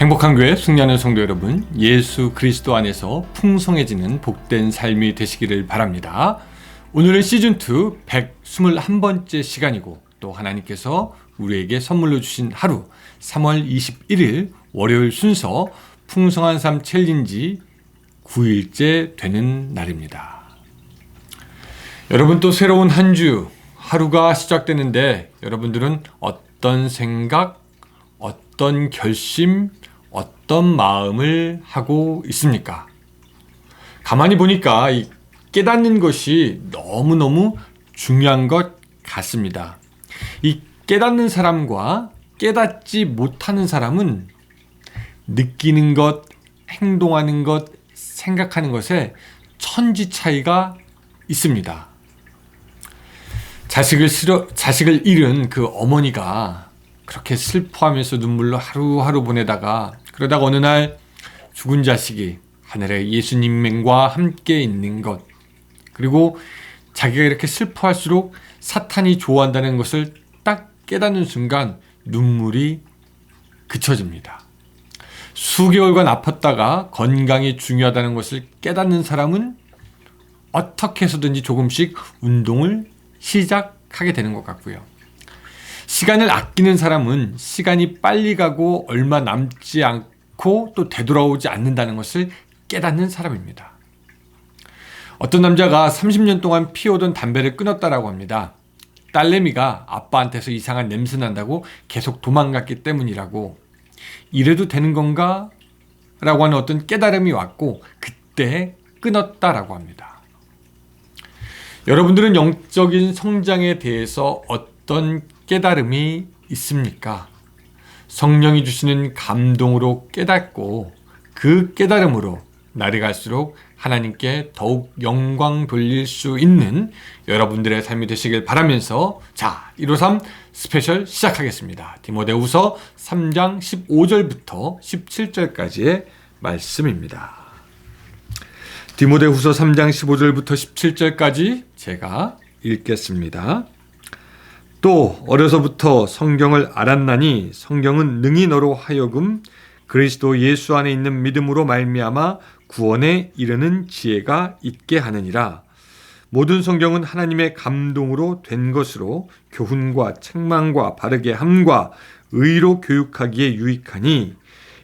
행복한 교회 승리하는 성도 여러분, 예수 그리스도 안에서 풍성해지는 복된 삶이 되시기를 바랍니다. 오늘은 시즌2 121번째 시간이고, 또 하나님께서 우리에게 선물로 주신 하루 3월 21일 월요일 순서 풍성한 삶 챌린지 9일째 되는 날입니다. 여러분, 또 새로운 한 주 하루가 시작되는데 여러분들은 어떤 생각, 어떤 결심, 어떤 마음을 하고 있습니까? 가만히 보니까 이 깨닫는 것이 너무너무 중요한 것 같습니다. 이 깨닫는 사람과 깨닫지 못하는 사람은 느끼는 것, 행동하는 것, 생각하는 것에 천지 차이가 있습니다. 자식을 잃은 그 어머니가 그렇게 슬퍼하면서 눈물로 하루하루 보내다가, 그러다가 어느 날 죽은 자식이 하늘에 예수님과 함께 있는 것, 그리고 자기가 이렇게 슬퍼할수록 사탄이 좋아한다는 것을 딱 깨닫는 순간 눈물이 그쳐집니다. 수개월간 아팠다가 건강이 중요하다는 것을 깨닫는 사람은 어떻게 해서든지 조금씩 운동을 시작하게 되는 것 같고요. 시간을 아끼는 사람은 시간이 빨리 가고 얼마 남지 않고 또 되돌아오지 않는다는 것을 깨닫는 사람입니다. 어떤 남자가 30년 동안 피우던 담배를 끊었다라고 합니다. 딸내미가 아빠한테서 이상한 냄새 난다고 계속 도망갔기 때문이라고, 이래도 되는 건가? 라고 하는 어떤 깨달음이 왔고 그때 끊었다라고 합니다. 여러분들은 영적인 성장에 대해서 어떤 깨달음이 있습니까? 성령이 주시는 감동으로 깨닫고 그 깨달음으로 날이 갈수록 하나님께 더욱 영광 돌릴 수 있는 여러분들의 삶이 되시길 바라면서, 자, 153 스페셜 시작하겠습니다. 디모데후서 3장 15절부터 17절까지의 말씀입니다. 디모데후서 3장 15절부터 17절까지 제가 읽겠습니다. 또 어려서부터 성경을 알았나니 성경은 능히 너로 하여금 그리스도 예수 안에 있는 믿음으로 말미암아 구원에 이르는 지혜가 있게 하느니라. 모든 성경은 하나님의 감동으로 된 것으로 교훈과 책망과 바르게 함과 의로 교육하기에 유익하니,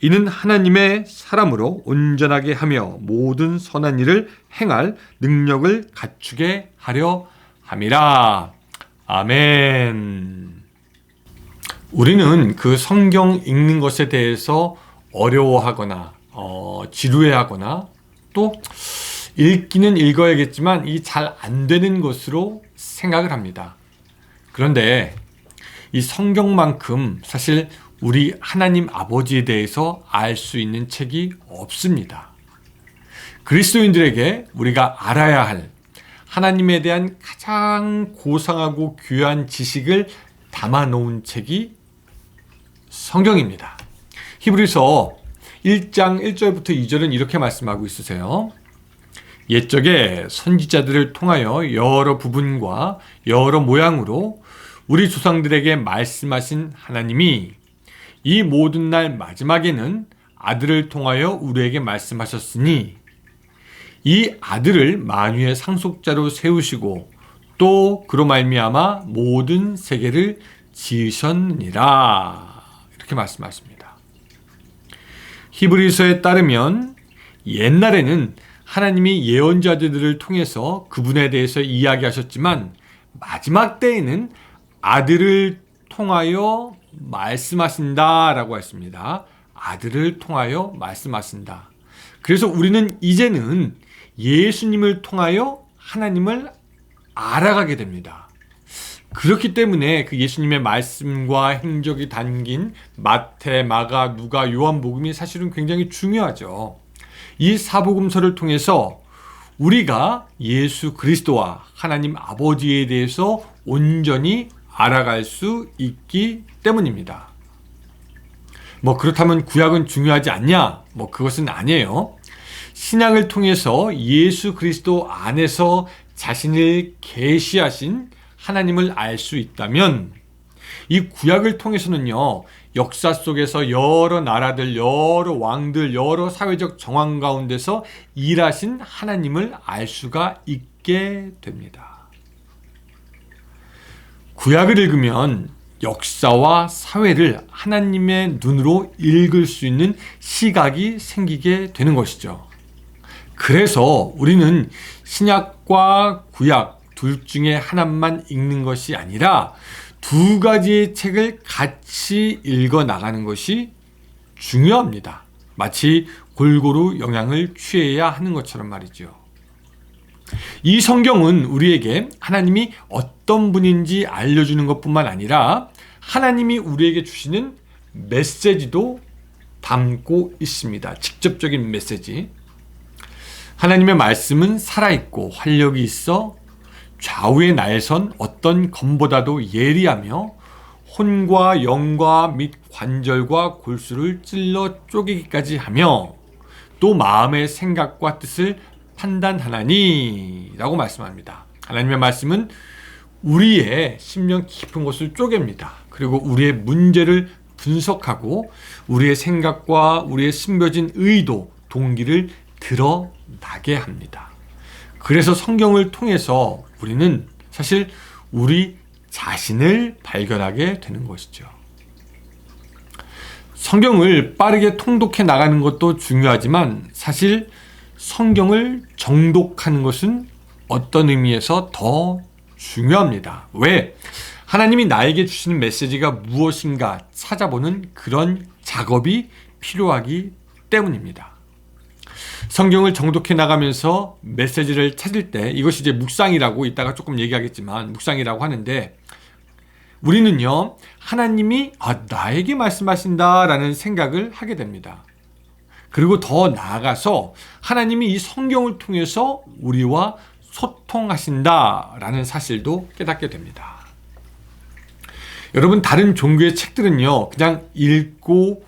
이는 하나님의 사람으로 온전하게 하며 모든 선한 일을 행할 능력을 갖추게 하려 함이라. 아멘. 우리는 그 성경 읽는 것에 대해서 어려워하거나 지루해하거나, 또 읽기는 읽어야겠지만 이 잘 안 되는 것으로 생각을 합니다. 그런데 이 성경만큼 사실 우리 하나님 아버지에 대해서 알 수 있는 책이 없습니다. 그리스도인들에게 우리가 알아야 할 하나님에 대한 가장 고상하고 귀한 지식을 담아놓은 책이 성경입니다. 히브리서 1장 1절부터 2절은 이렇게 말씀하고 있으세요. 옛적에 선지자들을 통하여 여러 부분과 여러 모양으로 우리 조상들에게 말씀하신 하나님이 이 모든 날 마지막에는 아들을 통하여 우리에게 말씀하셨으니, 이 아들을 만유의 상속자로 세우시고 또 그로 말미암아 모든 세계를 지으셨느니라. 이렇게 말씀하십니다. 히브리서에 따르면 옛날에는 하나님이 예언자들을 통해서 그분에 대해서 이야기하셨지만 마지막 때에는 아들을 통하여 말씀하신다라고 했습니다. 아들을 통하여 말씀하신다. 그래서 우리는 이제는 예수님을 통하여 하나님을 알아가게 됩니다. 그렇기 때문에 그 예수님의 말씀과 행적이 담긴 마태, 마가, 누가, 요한복음이 사실은 굉장히 중요하죠. 이 사복음서를 통해서 우리가 예수 그리스도와 하나님 아버지에 대해서 온전히 알아갈 수 있기 때문입니다. 그렇다면 구약은 중요하지 않냐? 그것은 아니에요. 신약을 통해서 예수 그리스도 안에서 자신을 계시하신 하나님을 알 수 있다면, 이 구약을 통해서는요, 역사 속에서 여러 나라들, 여러 왕들, 여러 사회적 정황 가운데서 일하신 하나님을 알 수가 있게 됩니다. 구약을 읽으면 역사와 사회를 하나님의 눈으로 읽을 수 있는 시각이 생기게 되는 것이죠. 그래서 우리는 신약과 구약 둘 중에 하나만 읽는 것이 아니라 두 가지의 책을 같이 읽어 나가는 것이 중요합니다. 마치 골고루 영향을 취해야 하는 것처럼 말이죠. 이 성경은 우리에게 하나님이 어떤 분인지 알려주는 것뿐만 아니라 하나님이 우리에게 주시는 메시지도 담고 있습니다. 직접적인 메시지. 하나님의 말씀은 살아있고 활력이 있어 좌우의 날선 어떤 검보다도 예리하며 혼과 영과 및 관절과 골수를 찔러 쪼개기까지 하며 또 마음의 생각과 뜻을 판단하나니 라고 말씀합니다. 하나님의 말씀은 우리의 심령 깊은 곳을 쪼갭니다. 그리고 우리의 문제를 분석하고 우리의 생각과 우리의 숨겨진 의도, 동기를 드러나게 합니다. 그래서 성경을 통해서 우리는 사실 우리 자신을 발견하게 되는 것이죠. 성경을 빠르게 통독해 나가는 것도 중요하지만 사실 성경을 정독하는 것은 어떤 의미에서 더 중요합니다. 왜? 하나님이 나에게 주시는 메시지가 무엇인가 찾아보는 그런 작업이 필요하기 때문입니다. 성경을 정독해 나가면서 메시지를 찾을 때 이것이 이제 묵상이라고 이따가 조금 얘기하겠지만 묵상이라고 하는데 우리는요 하나님이 나에게 말씀하신다라는 생각을 하게 됩니다. 그리고 더 나아가서 하나님이 이 성경을 통해서 우리와 소통하신다라는 사실도 깨닫게 됩니다. 여러분 다른 종교의 책들은요 그냥 읽고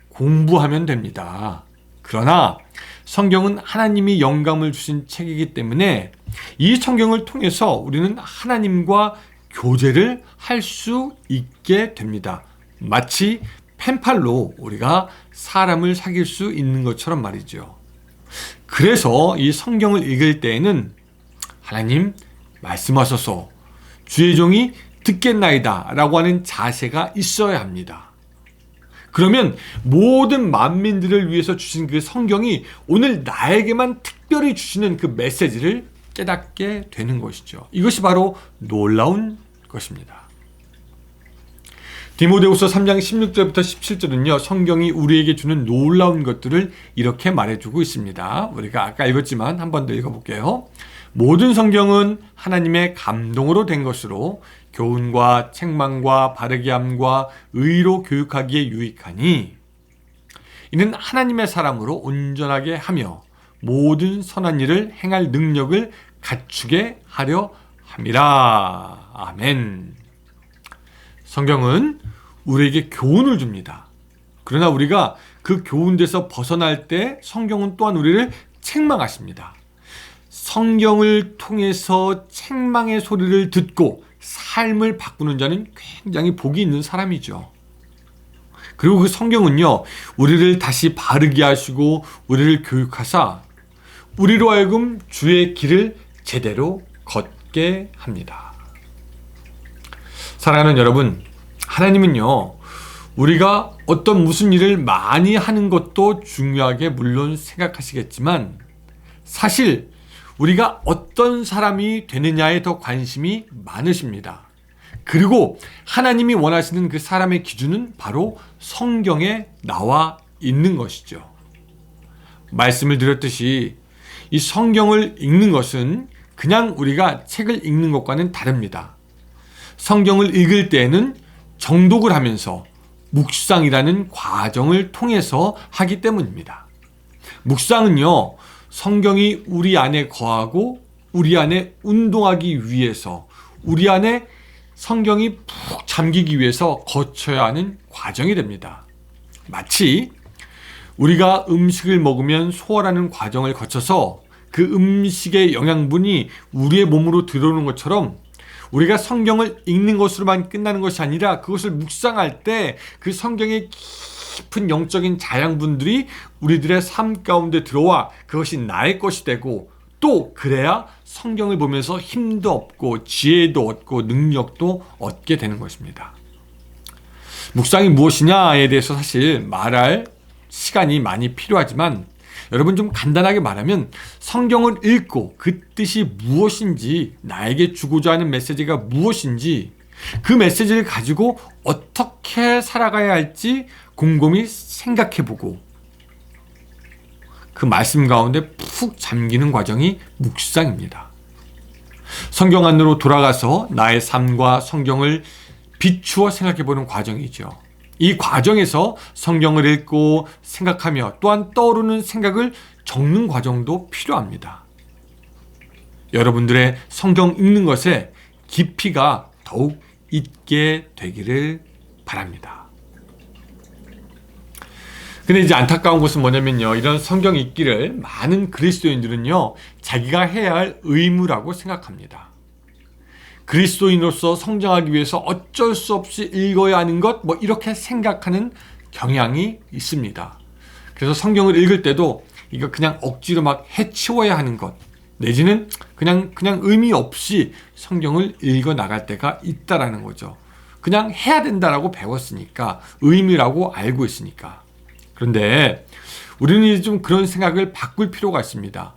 공부하면 됩니다. 그러나 성경은 하나님이 영감을 주신 책이기 때문에 이 성경을 통해서 우리는 하나님과 교제를 할 수 있게 됩니다. 마치 펜팔로 우리가 사람을 사귈 수 있는 것처럼 말이죠. 그래서 이 성경을 읽을 때에는 하나님 말씀하소서 주의 종이 듣겠나이다 라고 하는 자세가 있어야 합니다. 그러면 모든 만민들을 위해서 주신 그 성경이 오늘 나에게만 특별히 주시는 그 메시지를 깨닫게 되는 것이죠. 이것이 바로 놀라운 것입니다. 디모데후서 3장 16절부터 17절은요. 성경이 우리에게 주는 놀라운 것들을 이렇게 말해주고 있습니다. 우리가 아까 읽었지만 한 번 더 읽어볼게요. 모든 성경은 하나님의 감동으로 된 것으로 교훈과 책망과 바르게 함과 의로 교육하기에 유익하니 이는 하나님의 사람으로 온전하게 하며 모든 선한 일을 행할 능력을 갖추게 하려 함이라. 아멘. 성경은 우리에게 교훈을 줍니다. 그러나 우리가 그 교훈에서 벗어날 때 성경은 또한 우리를 책망하십니다. 성경을 통해서 책망의 소리를 듣고 삶을 바꾸는 자는 굉장히 복이 있는 사람이죠. 그리고 그 성경은요, 우리를 다시 바르게 하시고 우리를 교육하사 우리로 하여금 주의 길을 제대로 걷게 합니다. 사랑하는 여러분, 하나님은요, 우리가 어떤 무슨 일을 많이 하는 것도 중요하게 물론 생각하시겠지만 사실 우리가 어떤 사람이 되느냐에 더 관심이 많으십니다. 그리고 하나님이 원하시는 그 사람의 기준은 바로 성경에 나와 있는 것이죠. 말씀을 드렸듯이 이 성경을 읽는 것은 그냥 우리가 책을 읽는 것과는 다릅니다. 성경을 읽을 때에는 정독을 하면서 묵상이라는 과정을 통해서 하기 때문입니다. 묵상은요, 성경이 우리 안에 거하고 우리 안에 운동하기 위해서 우리 안에 성경이 푹 잠기기 위해서 거쳐야 하는 과정이 됩니다. 마치 우리가 음식을 먹으면 소화라는 과정을 거쳐서 그 음식의 영양분이 우리의 몸으로 들어오는 것처럼 우리가 성경을 읽는 것으로만 끝나는 것이 아니라 그것을 묵상할 때 그 성경의 깊은 영적인 자양분들이 우리들의 삶 가운데 들어와 그것이 나의 것이 되고, 또 그래야 성경을 보면서 힘도 얻고 지혜도 얻고 능력도 얻게 되는 것입니다. 묵상이 무엇이냐에 대해서 사실 말할 시간이 많이 필요하지만, 여러분 좀 간단하게 말하면 성경을 읽고 그 뜻이 무엇인지, 나에게 주고자 하는 메시지가 무엇인지, 그 메시지를 가지고 어떻게 살아가야 할지 곰곰이 생각해보고 그 말씀 가운데 푹 잠기는 과정이 묵상입니다. 성경 안으로 돌아가서 나의 삶과 성경을 비추어 생각해보는 과정이죠. 이 과정에서 성경을 읽고 생각하며 또한 떠오르는 생각을 적는 과정도 필요합니다. 여러분들의 성경 읽는 것에 깊이가 더욱 있게 되기를 바랍니다. 근데 이제 안타까운 것은 뭐냐면요, 이런 성경 읽기를 많은 그리스도인들은요, 자기가 해야 할 의무라고 생각합니다. 그리스도인으로서 성장하기 위해서 어쩔 수 없이 읽어야 하는 것, 이렇게 생각하는 경향이 있습니다. 그래서 성경을 읽을 때도 이거 그냥 억지로 막 해치워야 하는 것, 내지는 그냥 의미 없이 성경을 읽어 나갈 때가 있다라는 거죠. 그냥 해야 된다라고 배웠으니까, 의미라고 알고 있으니까. 그런데 우리는 좀 그런 생각을 바꿀 필요가 있습니다.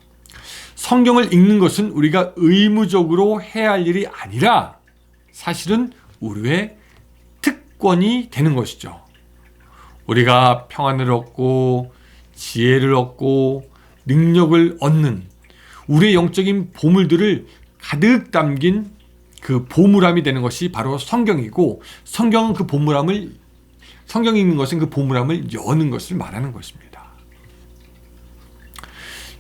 성경을 읽는 것은 우리가 의무적으로 해야 할 일이 아니라 사실은 우리의 특권이 되는 것이죠. 우리가 평안을 얻고 지혜를 얻고 능력을 얻는 우리의 영적인 보물들을 가득 담긴 그 보물함이 되는 것이 바로 성경이고, 성경은 그 보물함을, 성경이 있는 것은 그 보물함을 여는 것을 말하는 것입니다.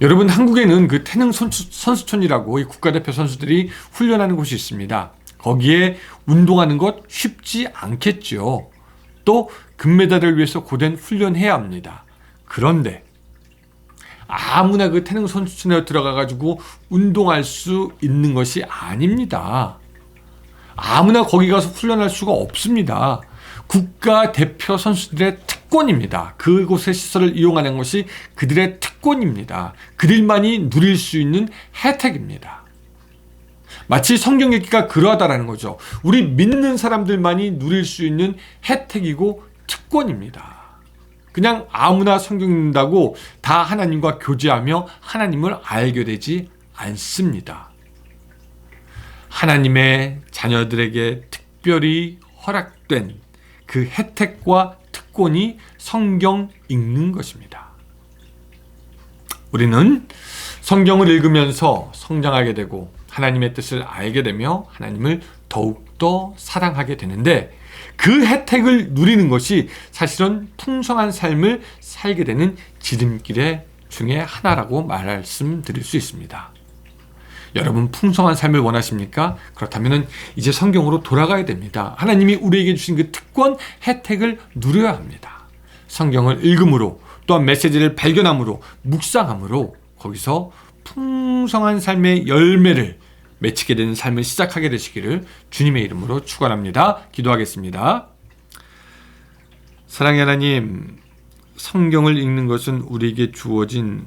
여러분, 한국에는 그 태릉 선수촌이라고 이 국가대표 선수들이 훈련하는 곳이 있습니다. 거기에 운동하는 것 쉽지 않겠죠. 또 금메달을 위해서 고된 훈련해야 합니다. 그런데 아무나 그 태릉 선수촌에 들어가가지고 운동할 수 있는 것이 아닙니다. 아무나 거기 가서 훈련할 수가 없습니다. 국가대표 선수들의 특권입니다. 그곳의 시설을 이용하는 것이 그들의 특권입니다. 그들만이 누릴 수 있는 혜택입니다. 마치 성경 읽기가 그러하다라는 거죠. 우리 믿는 사람들만이 누릴 수 있는 혜택이고 특권입니다. 그냥 아무나 성경 읽는다고 다 하나님과 교제하며 하나님을 알게 되지 않습니다. 하나님의 자녀들에게 특별히 허락된 그 혜택과 특권이 성경 읽는 것입니다. 우리는 성경을 읽으면서 성장하게 되고 하나님의 뜻을 알게 되며 하나님을 더욱더 사랑하게 되는데, 그 혜택을 누리는 것이 사실은 풍성한 삶을 살게 되는 지름길 중에 하나라고 말씀드릴 수 있습니다. 여러분, 풍성한 삶을 원하십니까? 그렇다면 이제 성경으로 돌아가야 됩니다. 하나님이 우리에게 주신 그 특권, 혜택을 누려야 합니다. 성경을 읽음으로, 또한 메시지를 발견함으로, 묵상함으로 거기서 풍성한 삶의 열매를 맺히게 되는 삶을 시작하게 되시기를 주님의 이름으로 축원합니다. 기도하겠습니다. 사랑의 하나님, 성경을 읽는 것은 우리에게 주어진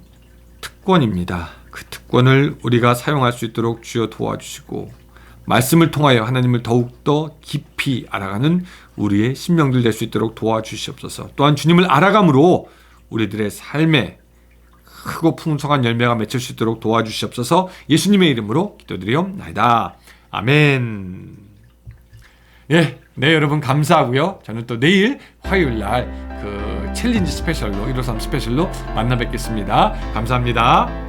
특권입니다. 그 특권을 우리가 사용할 수 있도록 주여 도와주시고, 말씀을 통하여 하나님을 더욱더 깊이 알아가는 우리의 심령들 될 수 있도록 도와주시옵소서. 또한 주님을 알아감으로 우리들의 삶에 크고 풍성한 열매가 맺힐 수 있도록 도와주시옵소서. 예수님의 이름으로 기도드리옵나이다. 아멘. 네, 여러분 감사하고요. 저는 또 내일 화요일날 그 챌린지 스페셜로 153 스페셜로 만나 뵙겠습니다. 감사합니다.